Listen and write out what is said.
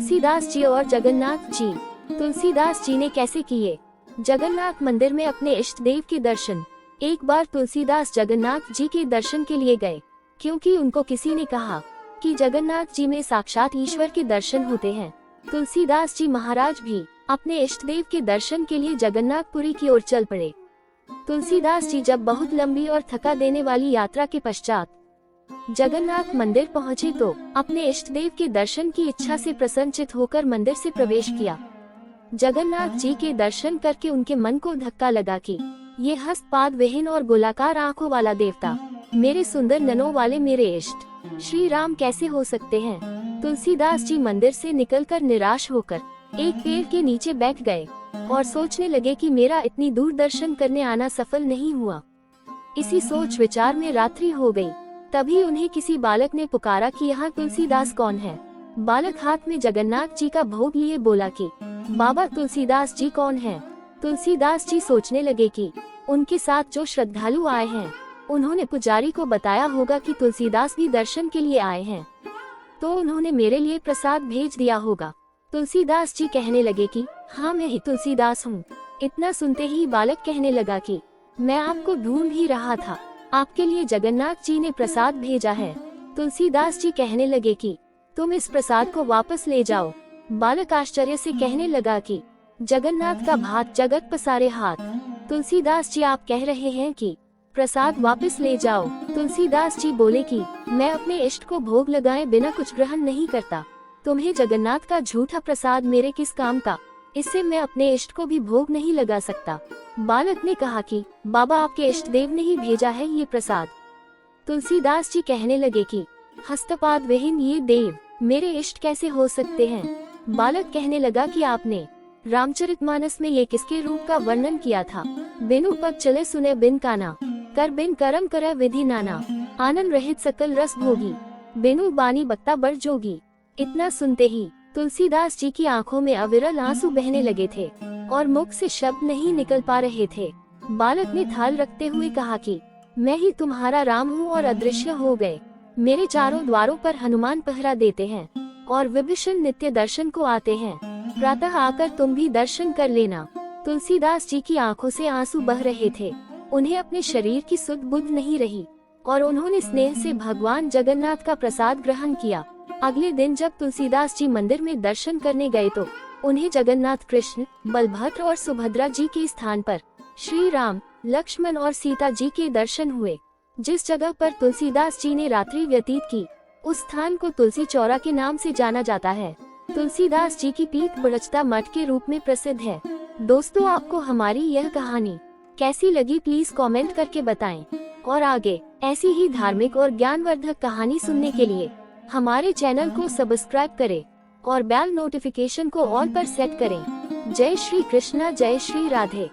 तुलसीदास जी और जगन्नाथ जी। तुलसीदास जी ने कैसे किए जगन्नाथ मंदिर में अपने इष्ट देव के दर्शन। एक बार तुलसीदास जगन्नाथ जी के दर्शन के लिए गए, क्योंकि उनको किसी ने कहा कि जगन्नाथ जी में साक्षात ईश्वर के दर्शन होते हैं। तुलसीदास जी महाराज भी अपने इष्ट देव के दर्शन के लिए जगन्नाथपुरी की ओर चल पड़े। तुलसीदास जी जब बहुत लंबी और थका देने वाली यात्रा के पश्चात जगन्नाथ मंदिर पहुँचे तो अपने इष्ट देव के दर्शन की इच्छा से प्रसन्नचित होकर मंदिर से प्रवेश किया। जगन्नाथ जी के दर्शन करके उनके मन को धक्का लगा कि ये हस्तपाद विहीन और गोलाकार आंखों वाला देवता मेरे सुंदर नैनों वाले मेरे इष्ट श्री राम कैसे हो सकते हैं। तुलसीदास जी मंदिर से निकलकर निराश होकर एक पेड़ के नीचे बैठ गए और सोचने लगे कि मेरा इतनी दूर दर्शन करने आना सफल नहीं हुआ। इसी सोच विचार में रात्रि हो गई। तभी उन्हें किसी बालक ने पुकारा कि यहाँ तुलसीदास कौन है। बालक हाथ में जगन्नाथ जी का भोग लिए बोला कि बाबा तुलसीदास जी कौन है। तुलसीदास जी सोचने लगे कि उनके साथ जो श्रद्धालु आए हैं उन्होंने पुजारी को बताया होगा कि तुलसीदास भी दर्शन के लिए आए हैं, तो उन्होंने मेरे लिए प्रसाद भेज दिया होगा। तुलसीदास जी कहने लगे कि हाँ मैं ही तुलसीदास हूँ। इतना सुनते ही बालक कहने लगा कि मैं आपको ढूंढ ही रहा था, आपके लिए जगन्नाथ जी ने प्रसाद भेजा है। तुलसीदास जी कहने लगे कि तुम इस प्रसाद को वापस ले जाओ। बालक आश्चर्य से कहने लगा कि जगन्नाथ का भात जगत पसारे हाथ। तुलसीदास जी आप कह रहे हैं कि प्रसाद वापस ले जाओ। तुलसीदास जी बोले कि मैं अपने इष्ट को भोग लगाए बिना कुछ ग्रहण नहीं करता। तुम्हें जगन्नाथ का झूठा प्रसाद मेरे किस काम का, इससे मैं अपने इष्ट को भी भोग नहीं लगा सकता। बालक ने कहा कि बाबा आपके इष्ट देव ने ही भेजा है ये प्रसाद। तुलसीदास जी कहने लगे कि हस्तपाद विहीन ये देव मेरे इष्ट कैसे हो सकते हैं। बालक कहने लगा कि आपने रामचरितमानस में ये किसके रूप का वर्णन किया था। बिनु पग चले सुने बिन काना, कर बिन करम करे विधि नाना, आनंद रहित सकल रस भोगी, बिनु बानी बक्ता बर जोगी। इतना सुनते ही तुलसीदास जी की आंखों में अविरल आंसू बहने लगे थे और मुख से शब्द नहीं निकल पा रहे थे। बालक ने थाल रखते हुए कहा कि मैं ही तुम्हारा राम हूँ और अदृश्य हो गए। मेरे चारों द्वारों पर हनुमान पहरा देते हैं और विभीषण नित्य दर्शन को आते हैं। प्रातः आकर तुम भी दर्शन कर लेना। तुलसीदास जी की आंखों से आंसू बह रहे थे। उन्हें अपने शरीर की सुध बुध नहीं रही और उन्होंने स्नेह से भगवान जगन्नाथ का प्रसाद ग्रहण किया। अगले दिन जब तुलसीदास जी मंदिर में दर्शन करने गए तो उन्हें जगन्नाथ कृष्ण, बलभद्र और सुभद्रा जी के स्थान पर श्री राम, लक्ष्मण और सीता जी के दर्शन हुए। जिस जगह पर तुलसीदास जी ने रात्रि व्यतीत की उस स्थान को तुलसी चौरा के नाम से जाना जाता है। तुलसीदास जी की पीठ बड़चता मठ के रूप में प्रसिद्ध है। दोस्तों आपको हमारी यह कहानी कैसी लगी प्लीज कमेंट करके बताएं और आगे ऐसी ही धार्मिक और ज्ञानवर्धक कहानी सुनने के लिए हमारे चैनल को सब्सक्राइब करें और बेल नोटिफिकेशन को ऑल पर सेट करें। जय श्री कृष्णा, जय श्री राधे।